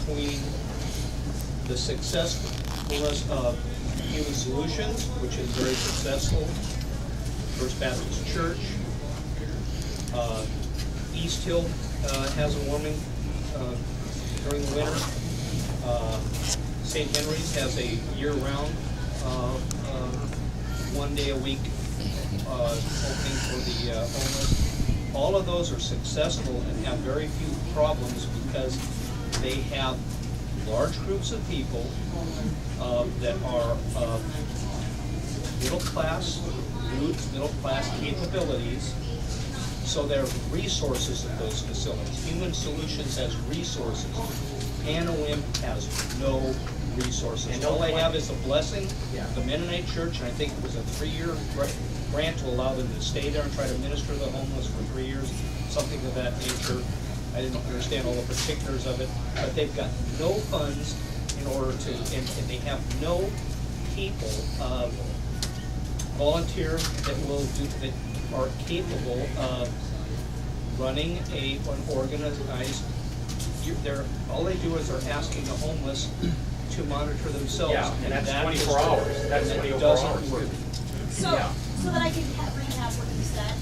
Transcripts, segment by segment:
between the successfulness of Human Solutions, which is very successful, First Baptist Church, East Hill has a warming during the winter. St. Henry's has a year-round, 1 day a week opening for the homeless. All of those are successful and have very few problems because they have large groups of people that are middle class capabilities. So there are resources at those facilities. Human Solutions has resources. Anawim has no resources. And all they have is a blessing. The Mennonite Church, and I think it was a 3-year grant to allow them to stay there and try to minister to the homeless for 3 years, something of that nature. I didn't understand all the particulars of it, but they've got no funds in order to, and they have no people, volunteers that will do, that are capable of running an organized. All they do is they're asking the homeless to monitor themselves. Yeah, and that's 24 hours. That's 24 hours. So, so that I can recap what you said,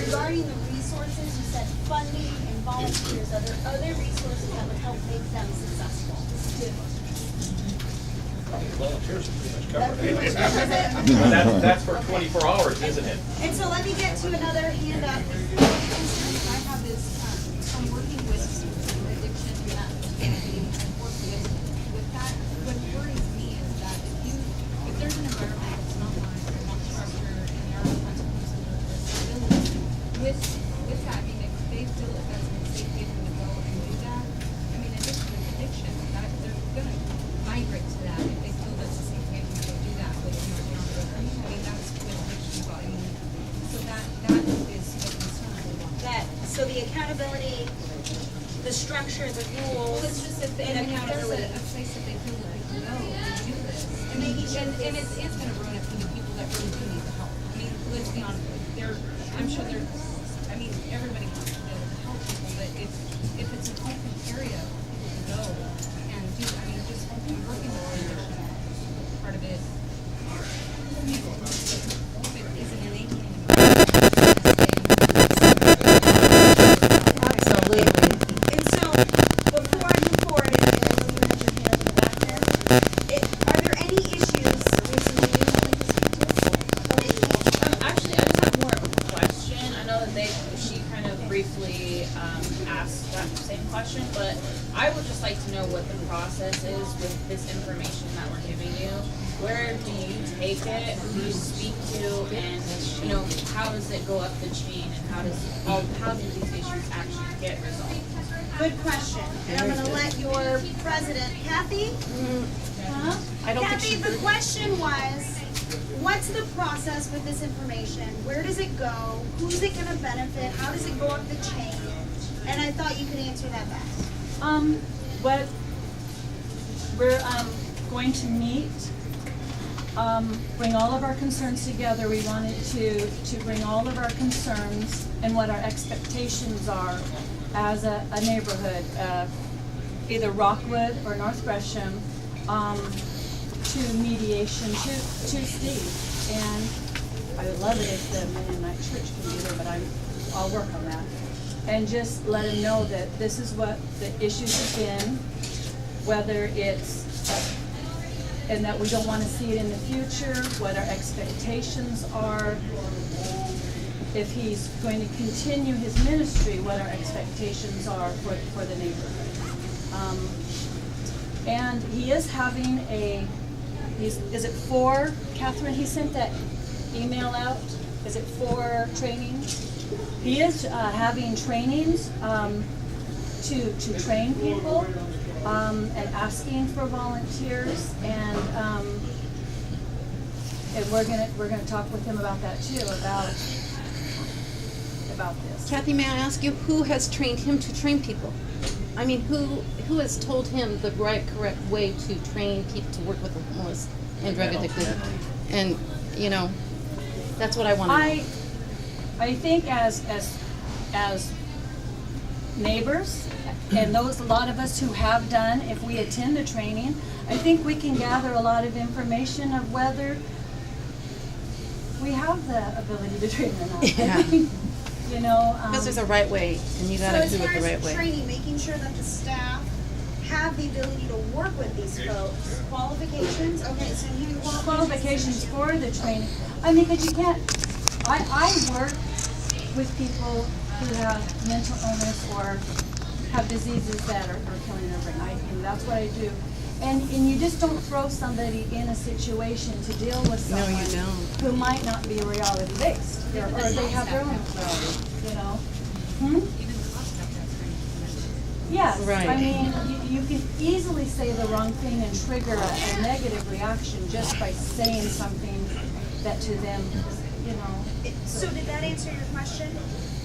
regarding the resources, you said funding and volunteers. Are there other resources that would help make them successful? Volunteers are pretty much covered. That's for 24 hours, isn't it? And so let me get to another hand up. I have this, I'm working with addiction and that, and work with that. What worries me is that if there's an environment that's not mine, or not structured, and there are consequences or responsibilities, with that, I mean, if they feel it as a safe haven to go and do that, I mean, addiction is addiction, that they're gonna migrate to that if they feel that's a safe haven to go do that with no accountability. I mean, that's what addiction is about. I mean, so that is a concern. That, so the accountability, the structure, the rules, Well, it's just if they, and I mean, if there's accountability. a place that they feel that they can go and do this. And maybe And it's gonna ruin it for the people that really do need the help. I mean, let's be honest, I'm sure there's, I mean, everybody wants to be able to help people, but if it's an open area for people to go and do, I mean, just working with the addiction part of it, you know, if it isn't enabling. Absolutely. And so, before I move forward, and I know you had your hand in the back there, are there any issues recently you'd like to speak to? Actually, I just have more of a question. I know that she kind of briefly asked that same question, but I would just like to know what the process is with this information that we're giving you. Where do you take it? Who do you speak to? And, you know, how does it go up the chain? And how do these issues actually get resolved? Good question. And I'm gonna let your president, Kathy? Huh? I don't think Kathy, she the heard. question was, what's the process with this information? Where does it go? Who's it gonna benefit? How does it go up the chain? And I thought you could answer that best. What we're going to meet, bring all of our concerns together. We wanted to bring all of our concerns and what our expectations are as a neighborhood, either Rockwood or North Gresham, to mediation to Steve. And I would love it if the Mennonite Church can be there, but I'll work on that. And just let him know that this is what the issues have been, whether it's, and that we don't want to see it in the future, what our expectations are, if he's going to continue his ministry, what our expectations are for the neighborhood. And he is having is it 4, Catherine, he sent that email out, is it 4 trainings? He is having trainings to train people and asking for volunteers, and we're gonna talk with him about that too, about this. Kathy, may I ask you, who has trained him to train people? I mean, who has told him the correct way to train people to work with the homeless and drug addicted? And, you know, that's what I want to know. I think as neighbors, and those, a lot of us who have done, if we attend the training, I think we can gather a lot of information of whether we have the ability to train or not. Yeah. I think, you know, Because there's a right way, and you gotta do it the right So as far way. as training, making sure that the staff have the ability to work with these folks, qualifications, okay, so you want. qualifications for the training. I mean, because you can't, I work with people who have mental illness or have diseases that are killing their brain. And that's what I do. And you just don't throw somebody in a situation to deal with No, someone you don't. who might not be reality based, or they have their own reality, you know? Yes, I Right. mean, you can easily say the wrong thing and trigger a negative reaction just by saying something that to them, you know. So did that answer your question?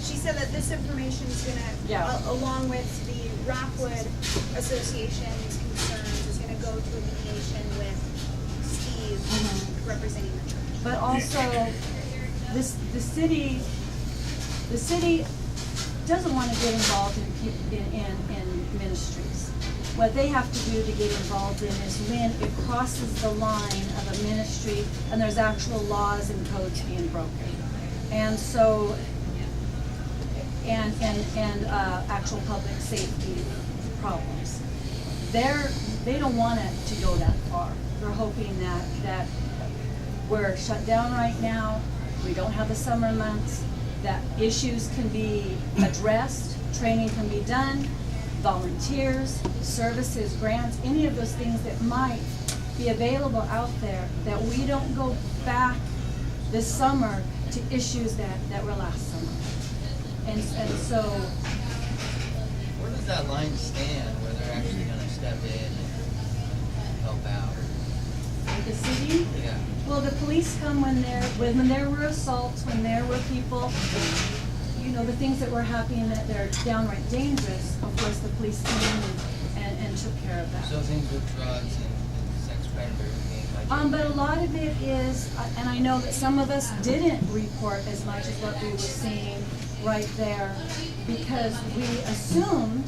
She said that this information is gonna, Yeah. along with the Rockwood Association's concerns, is gonna go to a mediation with Steve representing the church. But also, the city doesn't want to get involved in ministries. What they have to do to get involved in is when it crosses the line of a ministry and there's actual laws and codes being broken. And so, and actual public safety problems. They don't want it to go that far. They're hoping that we're shut down right now, we don't have the summer months, that issues can be addressed, training can be done, volunteers, services, grants, any of those things that might be available out there, that we don't go back this summer to issues that were last summer. And so, Where does that line stand where they're actually gonna step in and help out? the city, Yeah. well, the police come when there were assaults, when there were people, you know, the things that were happening that they're downright dangerous, of course, the police came and took care of that. So things with drugs and sex predators being like. But a lot of it is, and I know that some of us didn't report as much as what we were seeing right there, because we assumed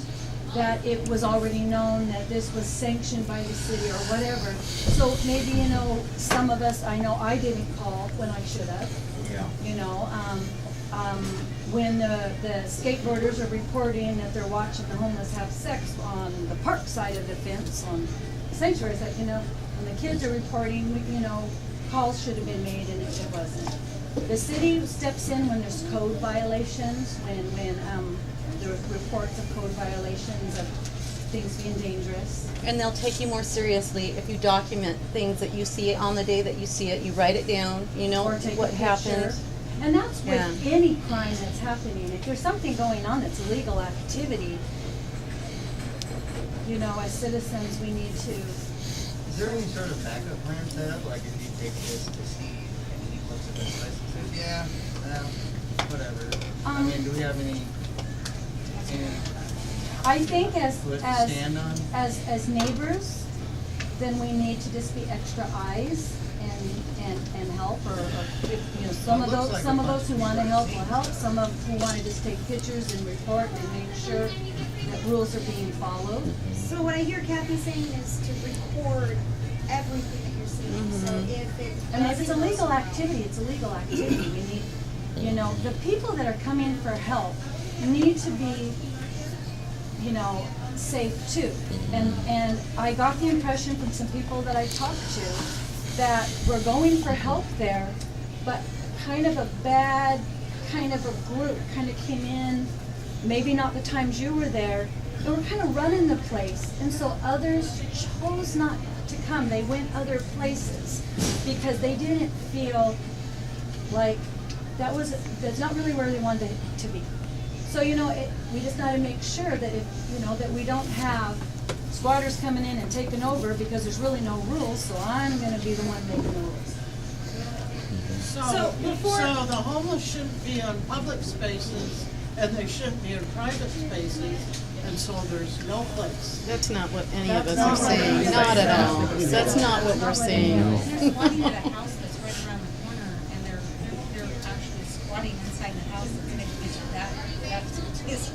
that it was already known that this was sanctioned by the city or whatever. So maybe, you know, some of us, I know I didn't call when I should have. Yeah. You know, when the skateboarders are reporting that they're watching the homeless have sex on the park side of the fence on sanctuaries, that, you know, and the kids are reporting, you know, calls should have been made and it wasn't. The city steps in when there's code violations, when there are reports of code violations of things being dangerous. And they'll take you more seriously if you document things that you see on the day that you see it. You write it down, you know, Or take a what picture. happened. And that's with Yeah. any crime that's happening. If there's something going on that's illegal activity, you know, as citizens, we need to. Is there any sort of backup plan set up? Like if you take this to Steve and he looks at this list and says, yeah, whatever. I mean, do we have any I think foot to stand on? as neighbors, then we need to just be extra eyes and help, or if, you know, some of Well, it looks those, like some a of bunch those who of wanna people help are will help, some of who wanna just take pictures and report and make sure that rules are being followed. So what I hear Kathy saying is to record everything that you're seeing, so if it. And if it's does illegal involve- activity, it's illegal activity. We need, you know, the people that are coming for help need to be, you know, safe too. And I got the impression from some people that I talked to that we're going for help there, but kind of a bad, kind of a group kind of came in, maybe not the times you were there, and we're kind of running the place. And so others chose not to come. They went other places because they didn't feel like that's not really where they wanted to be. So, you know, we just gotta make sure that if, you know, that we don't have squatters coming in and taking over because there's really no rules, so I'm gonna be the one making the rules. So before- So the homeless shouldn't be on public spaces, and they shouldn't be in private spaces, and so there's no place. That's not what any of us That's are not what saying, we're not saying. at all. That's not what we're saying. They're squatting at a house that's right around the corner, and they're actually squatting inside the house that's next to that is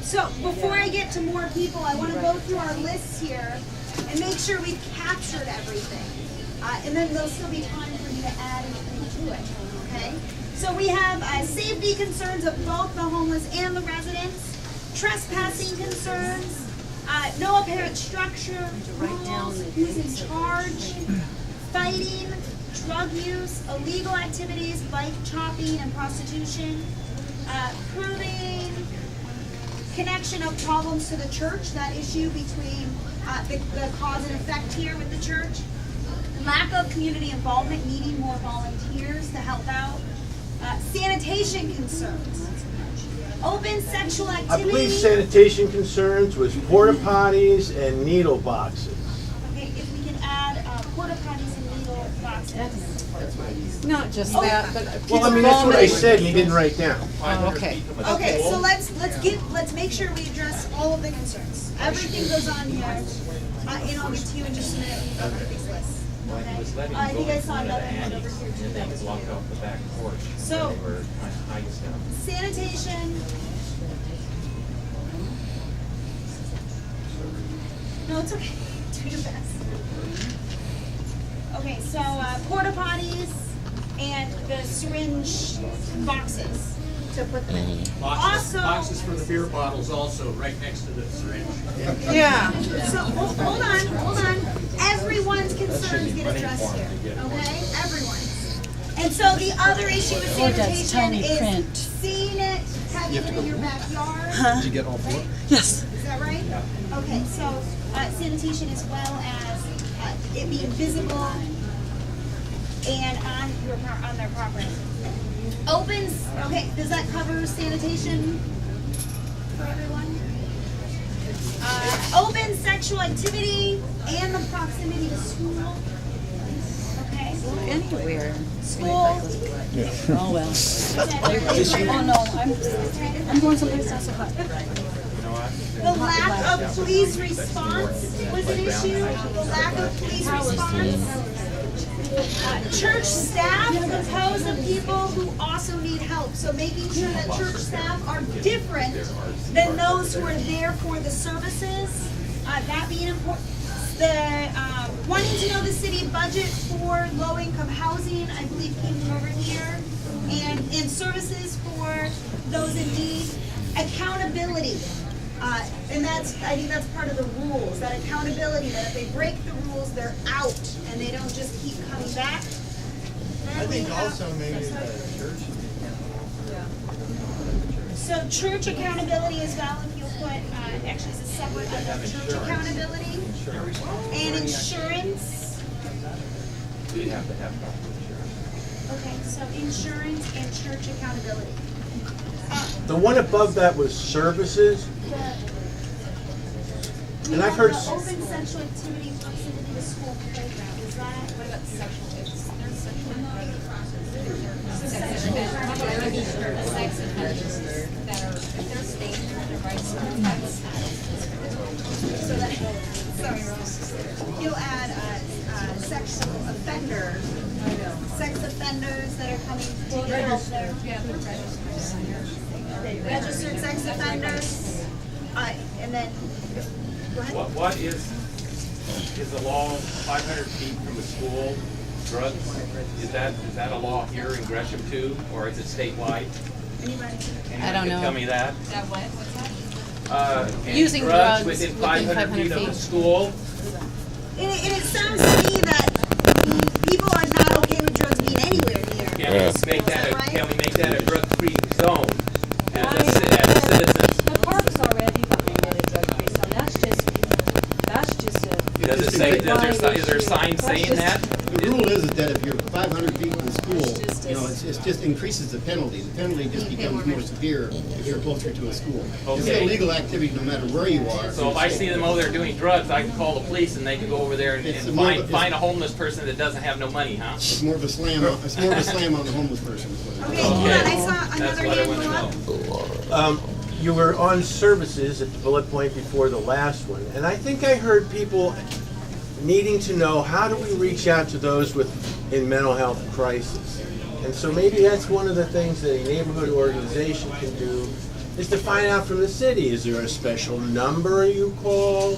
So before I get to more people, I want to go through our lists here and make sure we've captured everything. And then there'll still be time for you to add anything to it, okay? So we have safety concerns of both the homeless and the residents, trespassing concerns, no apparent structure, rules, who's in charge, fighting, drug use, illegal activities, bike chopping and prostitution, proving connection of problems to the church, that issue between the cause and effect here with the church, lack of community involvement, needing more volunteers to help out, sanitation concerns, open sexual I activity. believe sanitation concerns was porta potties and needle boxes. Okay, if we can add porta potties and needle boxes. Not just that, but Well, I mean, that's what I said, and you didn't write down. Oh, okay. Okay, so let's make sure we address all of the concerns. Everything goes on here, and I'll get to you in just a minute when we go through these lists. Okay? I think I saw another one over here too. They was locked off the back porch. So- They were trying to hide stuff. Sanitation. No, it's okay. Do your best. Okay, so porta potties and the syringe boxes to put them in. Also, Boxes for the beer bottles also, right next to the syringe. Yeah. so hold on. Everyone's concerns get addressed here, okay? Everyone's. And so the other issue with sanitation tiny is print. seeing it, having it in your backyard. Did you get all four? Yes. Is that right? Okay, so sanitation as well as it being visible and on their property. Opens, okay, does that cover sanitation for everyone? Open sexual activity and the proximity to school. Okay? Anywhere. School. Oh, well. Oh, no, I'm going someplace else. The lack of police response was an issue. The lack of police response. Church staff composed of people who also need help. So making sure that church staff are different than those who are there for the services. That being important. The wanting to know the city budget for low-income housing, I believe came over here, and services for those in need. Accountability. And I think that's part of the rules, that accountability, that if they break the rules, they're out, and they don't just keep coming back. I think also maybe the church. So church accountability as well, if you'll put, actually it's a separate under church accountability. And insurance. We have to have health insurance. Okay, so insurance and church accountability. The one above that was services, and I've heard. The open sexual activity proximity to school playground, is that? What about sexual, there's sexual sex offenders that are, if they're staying there, they're right, So that, sorry, Rose. You'll add sexual offender, sex offenders that are coming to get help there. Registered sex offenders, and then, go ahead. What is the law 500 feet from the school, drugs? Is that a law here in Gresham too, or is it statewide? Anybody? I don't know. Tell me that. that what, what's that? And Using drugs within within 500 feet of the feet. school. And it sounds to me that people are not okay with drugs being anywhere near. Can we make that a drug-free zone as a citizen? The park's already behind it, drug free zone. That's just a. Does it say, is there a sign saying that? The rule is that if you're 500 feet from the school, you know, it just increases the penalty. The penalty just becomes more severe if you're closer to a school. It's Okay. illegal activity no matter where you are. So if I see them over there doing drugs, I can call the police and they can go over there It's and more of a- find a homeless person that doesn't have no money, huh? It's more of a slam. It's more of a slam on the homeless person. Is what it is. Okay, hold on, I Okay. saw That's another what I hand want go up. to know. You were on services at the bullet point before the last one, and I think I heard people needing to know, how do we reach out to those in mental health crisis? And so maybe that's one of the things that a neighborhood organization can do, is to find out from the city, is there a special number you call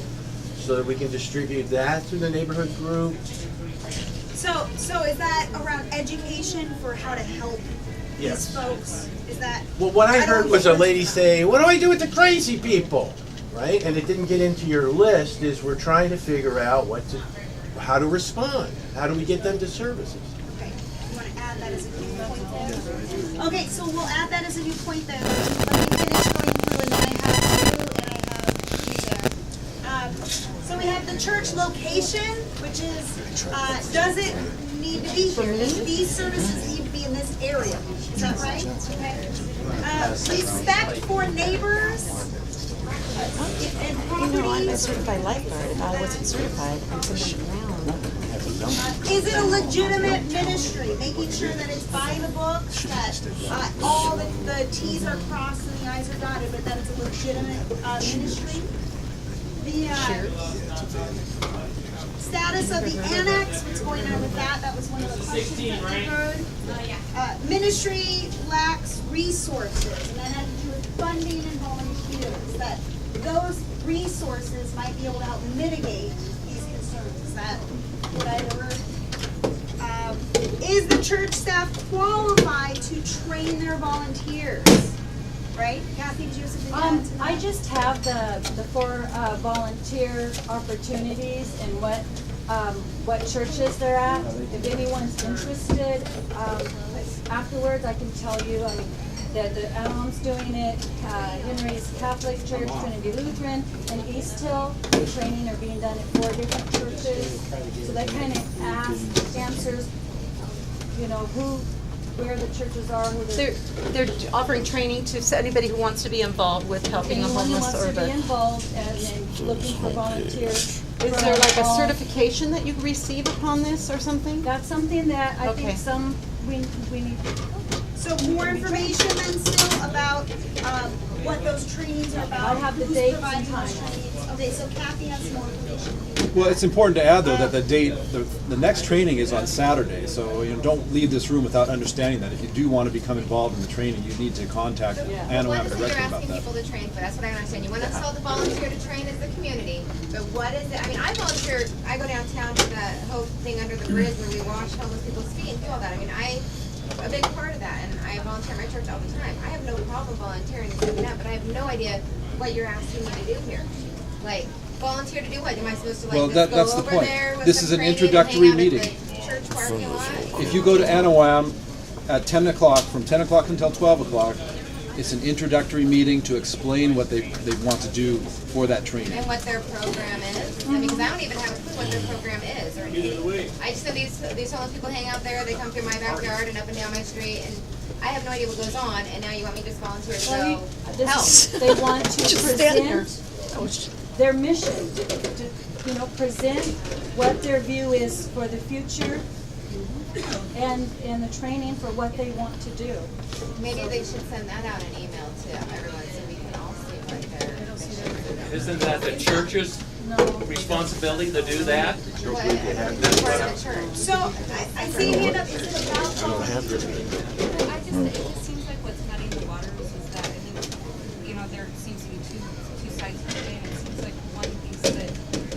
so that we can distribute that to the neighborhood group? So is that around education for how to help Yes. these folks? Is that? Well, what I don't heard was a think lady that's- say, what do I do with the crazy people? Right? And it didn't get into your list, is we're trying to figure out how to respond. How do we get them to services? Okay, you want to add that as a new point there? Okay, so we'll add that as a new point then. Let me finish going through and then I have you and I have you there. So we have the church location, which is, does it need to be here? These services need to be in this area. Is that right? Okay. Respect for neighbors and You know, I'm a properties. certified lifeguard. If I wasn't certified, I'm somebody around. Is it a legitimate ministry? Making sure that it's by the book, that all the T's are crossed and the I's are dotted, but that it's a legitimate ministry? The status of the annex, what's going on with that? That was one of the questions that we heard. Ministry lacks resources, and that had to do with funding and volunteers, that those resources might be able to help mitigate these concerns. Is that what I heard? Is the church staff qualified to train their volunteers? Right? Kathy, did you have something to add to that? I just have the 4 volunteer opportunities and what churches they're at. If anyone's interested, afterwards I can tell you, I mean, the Adam's doing it, Henry's Catholic Church, Trinity Lutheran, and East Hill, the training are being done at 4 different churches. So that kind of answers, you know, where the churches are, who They're offering training to anybody who wants to be involved with helping the anyone who homeless wants or to be the. involved and then looking for volunteers. Is there like a certification that you receive upon this or something? That's something that I Okay. think we need to. So more information then still about what those trainings are about? I have the who's dates and providing those times. trainings. Okay, so Kathy has some more information. Well, it's important to add though that the next training is on Saturday, so don't leave this room without understanding that. If you do want to become involved in the training, you need to contact Anna What is it you're directly about asking that. people to train for? That's what I don't understand. You want us all to volunteer to train as the community, but what is it? I mean, I volunteer, I go downtown to that whole thing under the bridge where we wash homeless people's feet and do all that. I mean, I'm a big part of that, and I volunteer at my church all the time. I have no problem volunteering and stepping up, but I have no idea what you're asking me to do here. Like, volunteer to do what? Am I supposed to Well, just that's go the over point. there with This some is an training and introductory hang out at meeting. the church parking lot? If you go to Anawam at 10 o'clock, from 10 o'clock until 12 o'clock, it's an introductory meeting to explain what they want to do for that training. And what their program is. I mean, because I don't even have a clue what their program is or anything. I just know these homeless people hang out there, they come through my backyard and up and down my street, and I have no idea what goes on, and now you want me to just volunteer to go help. They want to Just stand there. present their mission, to present what their view is for the future and the training for what they want to do. Maybe they should send that out an email to everyone so we can all see what their mission is. Isn't that the church's responsibility to do that? What, that's part of the church. So I see a hand up, is it about volunteers? It just seems like what's muddying the waters is that I think, there seems to be two sides to it, and it seems like one thinks that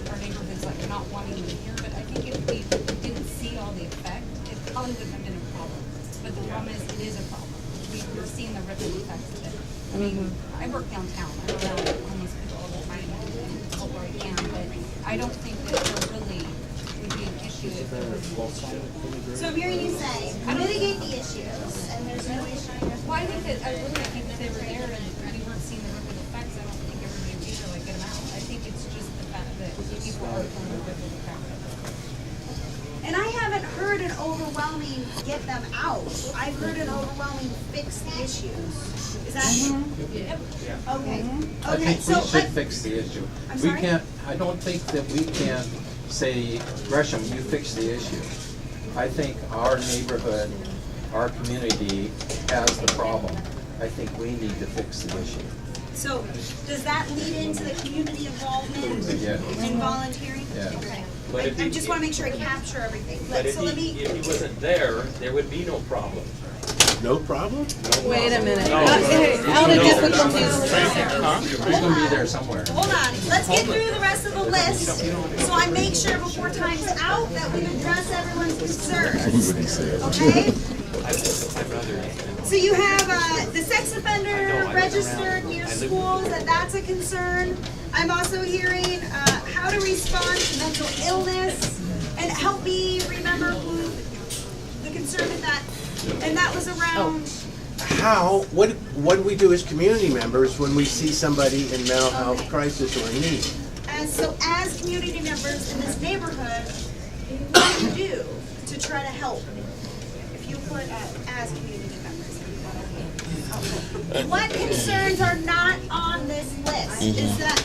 our neighborhood's like not wanting to hear, but I think if we didn't see all the effect, it probably wouldn't have been a problem. But the problem is, it is a problem. We're seeing the ripple effects of it. I mean, I work downtown, I'm around homeless people all the time, and help where I can, but I don't think that there really would be an issue if there was. So I'm hearing you say, mitigate the issues, and there's no issue. Well, I think if they were there and we weren't seeing the ripple effects, I don't think everybody would be there, like, get them out. I think it's just the fact that people are from the ripple effect. And I haven't heard an overwhelming get them out. I've heard an overwhelming fix the issues. Is that? Okay. I Okay, think so we should fix the issue. I'm We sorry? can't, I don't think that we can say, Gresham, you fix the issue. I think our neighborhood, our community has the problem. I think we need to fix the issue. So does that lead into the community involvement Yeah. and volunteering? Yeah. Okay. But if I he- just want to make sure I capture everything. But if So let he me, wasn't there would be no problem. no problem? Wait a minute. No. Out of difficulties. Who's gonna be there somewhere? Hold on, let's get through the rest of the list, so I make sure before time's out that we've addressed everyone's concerns. Okay? So you have, the sex offender registered near schools, that's a concern. I'm also hearing, how to respond to mental illness, and help me remember who the concern in that, and that was around. What do we do as community members when we see somebody in mental health crisis or need? As community members in this neighborhood, what do you do to try to help? If you put as community members. What concerns are not on this list? Is that?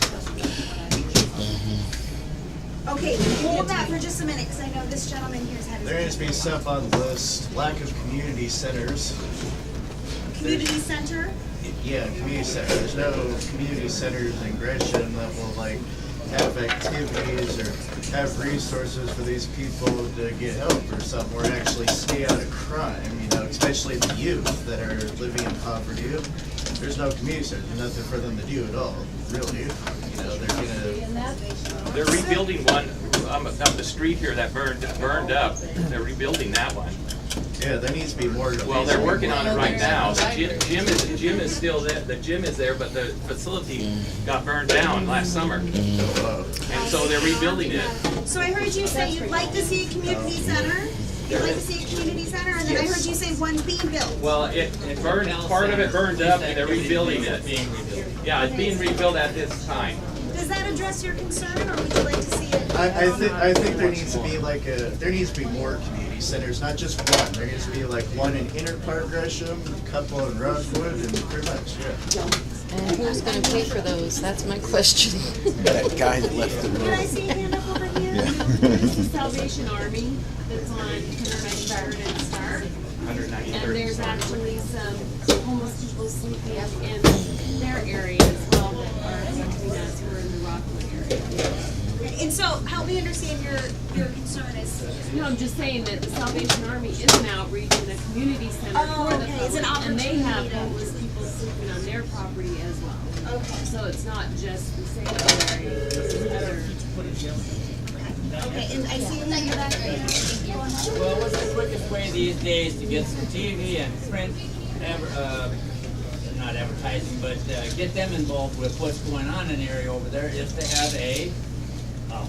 Okay, hold that for just a minute, because I know this gentleman here's had his. There needs to be stuff on the list, lack of community centers. Community center? Yeah, community center. There's no community centers in Gresham that will like have activities or have resources for these people to get help or something, or actually stay out of crime, you know, especially the youth that are living in poverty. There's no community center, there's nothing for them to do at all, really. You know, They're rebuilding one up the street here that burned up. They're rebuilding that one. Yeah, there needs to be more. Well, they're working on it right now. The gym is still there. The gym is there, but the facility got burned down last summer, and so they're rebuilding it. So I heard you say you'd like to see a community center. You'd like to see a community center, and then I heard you say one being built. Well, it burned. Part of it burned up, and they're rebuilding it. Yeah, it's being rebuilt at this time. Does that address your concern, or would you like to see it? I think there needs to be there needs to be more community centers, not just one. There needs to be like one in Inner Park Gresham, a couple in Rockwood, and pretty much, yeah. And who's gonna pay for those? That's my question. That guy that left the Can I room. see a hand up over here? This is Salvation Army that's on 193rd and Star. And there's actually some homeless people sleeping in their area as well that are affecting us who are in the Rockwood area. And so, help me understand your concern is. No, I'm just saying that the Salvation Army is an outreach and a community center Oh, for the okay. It's an public, and they have opportunity to- homeless people sleeping on their property as well. Okay. So it's not just the sanctuary, it's other. Okay, and I see that you're back there. Well, what's the quickest way these days to get some TV and print, not advertising, but get them involved with what's going on in the area over there is to have a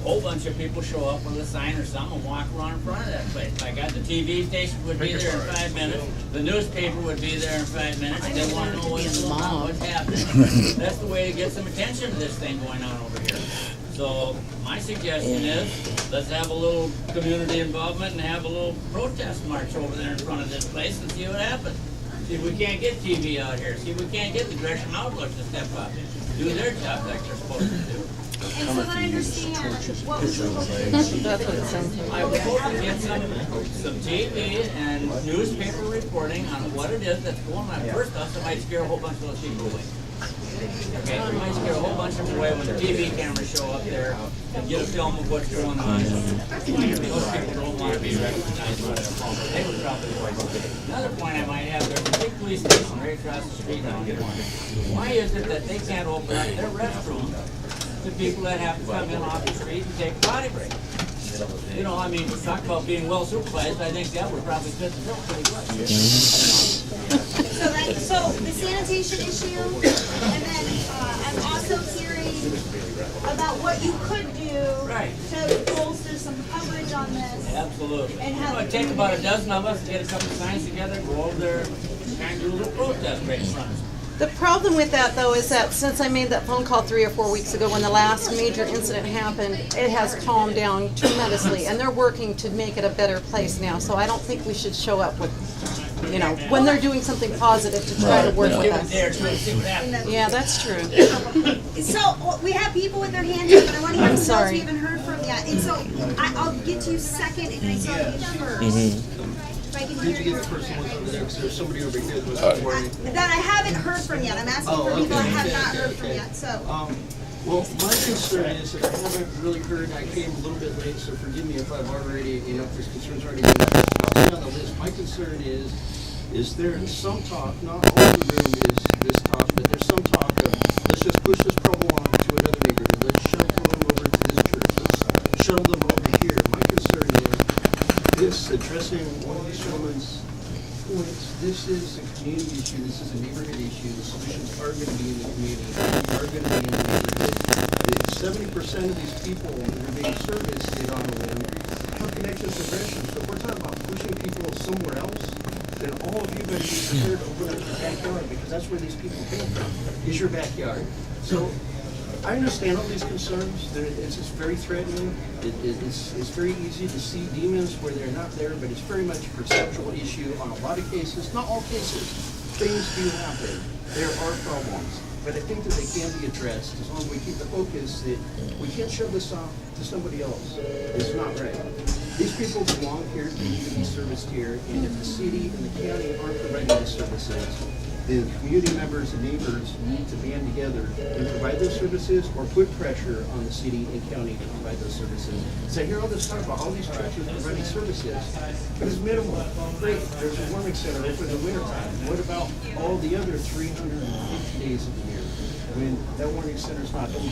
whole bunch of people show up with a sign or something and walk around in front of that place. Like the TV station would be there in 5 minutes, the newspaper would be there in 5 minutes, they want to know what's going on, what's happening. That's the way to get some attention to this thing going on over here. So my suggestion is, let's have a little community involvement and have a little protest march over there in front of this place and see what happens. See if we can't get TV out here, see if we can't get the Gresham Outlook to step up, do their job like they're supposed to do. And so that I understand, what would you look That's what it sounds like. I would hope to get some TV and newspaper reporting on what it is that's going on. First off, it might scare a whole bunch of those people away. Okay, it might scare a whole bunch of them away when the TV cameras show up there and get a film of what's going on. Most people don't want to be recognized by their phone. They would probably avoid it. Another point I might have, there's a big police station right across the street down here. Why is it that they can't open up their restroom to people that have to come in off the street and take a potty break? You know, I mean, we talk about being well supervised, I think that would probably fit the bill pretty good. So the sanitation issue, and then I'm also hearing about what you could do to bolster some coverage on this. Absolutely. And You know, it'd take about a dozen of us to get a couple of signs together, go over there, kind of do a little protest right in front of us. The problem with that, though, is that since I made that phone call 3 or 4 weeks ago when the last major incident happened, it has calmed down tremendously, and they're working to make it a better place now. So I don't think we should show up with, you know, when they're doing something positive to try to work with us. Yeah, that's true. So we have people with their hands up, and I want to hear I'm from those sorry. we haven't heard from yet. And so I'll get to you second, and I saw you first. If I can Did hear you you get the person over there? Because there's somebody over here that was worried. that I haven't heard from yet. I'm asking for people I have not heard from yet. So. Well, my concern is that I haven't really heard, I came a little bit late, so forgive me if I've already, if there's concerns already been on the list. My concern is is there some talk, not all the room is this talk, but there's some talk of, let's just push this problem on to another neighborhood, let's shuttle them over to this church, let's shuttle them over here. My concern is, this, addressing one of these gentlemen's points, this is a community issue, this is a neighborhood issue, the solutions are gonna be in the community, are gonna be in the neighborhood. If 70% of these people that are being serviced in on a limb have connections to Gresham, so if we're talking about pushing people somewhere else, then all of you better be prepared to open up your backyard, because that's where these people came from, is your backyard. So, I understand all these concerns. It's just very threatening. It's very easy to see demons where they're not there, but it's very much a perceptual issue on a lot of cases. Not all cases. Things do happen. There are problems. But I think that they can be addressed as long as we keep the focus that we can't shove this off to somebody else. It's not right. These people belong here, they need to be serviced here, and if the city and the county aren't providing the services, the community members and neighbors need to band together and provide those services or put pressure on the city and county to provide those services. So I hear all this talk about all these churches providing services, but it's minimal. Great, there's a warming center open in the wintertime. What about all the other 350 days of the year when that warming center's not open?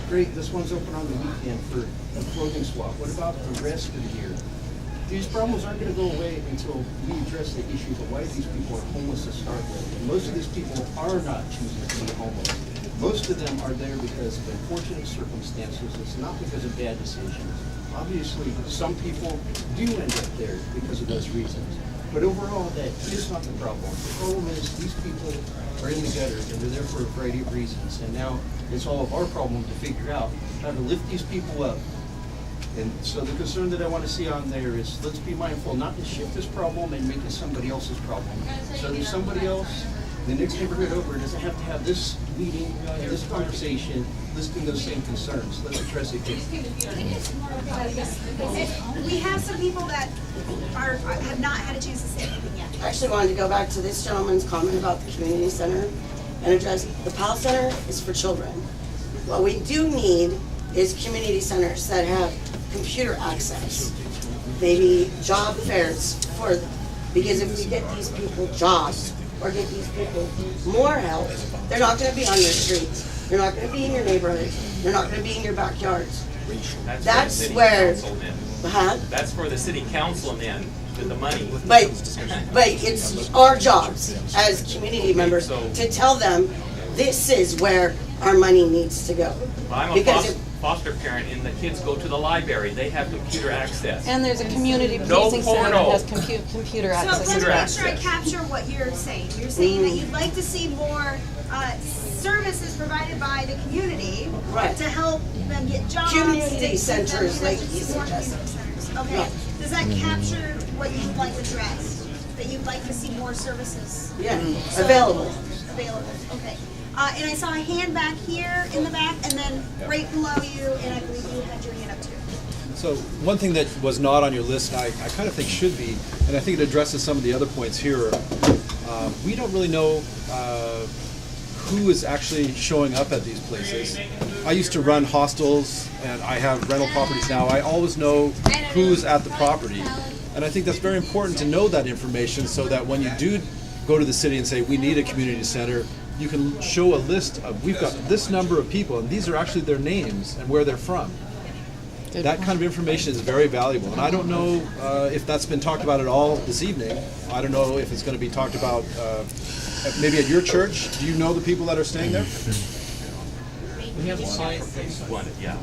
Great, this one's open on the weekend for a clothing swap. What about the rest of the year? These problems aren't going to go away until we address the issue of why these people are homeless to start with. And most of these people are not choosing to be homeless. Most of them are there because of unfortunate circumstances. It's not because of bad decisions. Obviously, some people do end up there because of those reasons. But overall, that is not the problem. The problem is these people are in the gutter, and they're there for a variety of reasons. And now it's all of our problem to figure out how to lift these people up. And so the concern that I want to see on there is, let's be mindful not to shift this problem and make it somebody else's problem. So there's somebody else, the next neighborhood over doesn't have to have this meeting, this conversation, listing those same concerns. Let's address it here. We have some people that have not had a chance to say anything yet. I actually wanted to go back to this gentleman's comment about the community center and address, the PAL Center is for children. What we do need is community centers that have computer access, maybe job fairs for them. Because if we get these people jobs or get these people more help, they're not going to be on your streets. They're not going to be in your neighborhoods. They're not going to be in your backyards. That's where. Huh? That's for the city council then, with the money. But it's our jobs as community members to tell them this is where our money needs to go. Well, I'm a foster parent, and the kids go to the library. They have computer access. And there's a community No policing center that porno. has computer access. So let's make sure I capture what you're saying. You're saying that you'd like to see more services provided by the community to help them get jobs. Community centers, like you more community suggested. centers. Okay. Does that capture what you'd like addressed? That you'd like to see more services? Yeah, available. Available, okay. And I saw a hand back here in the back, and then right below you, and I believe you had your hand up too. So one thing that was not on your list, I kind of think should be, and I think it addresses some of the other points here, we don't really know who is actually showing up at these places. I used to run hostels, and I have rental properties now. I always know who's at the property. And I think that's very important to know that information so that when you do go to the city and say, we need a community center, you can show a list of, we've got this number of people, and these are actually their names and where they're from. That kind of information is very valuable, and I don't know if that's been talked about at all this evening. I don't know if it's going to be talked about maybe at your church. Do you know the people that are staying there? We have one, yeah.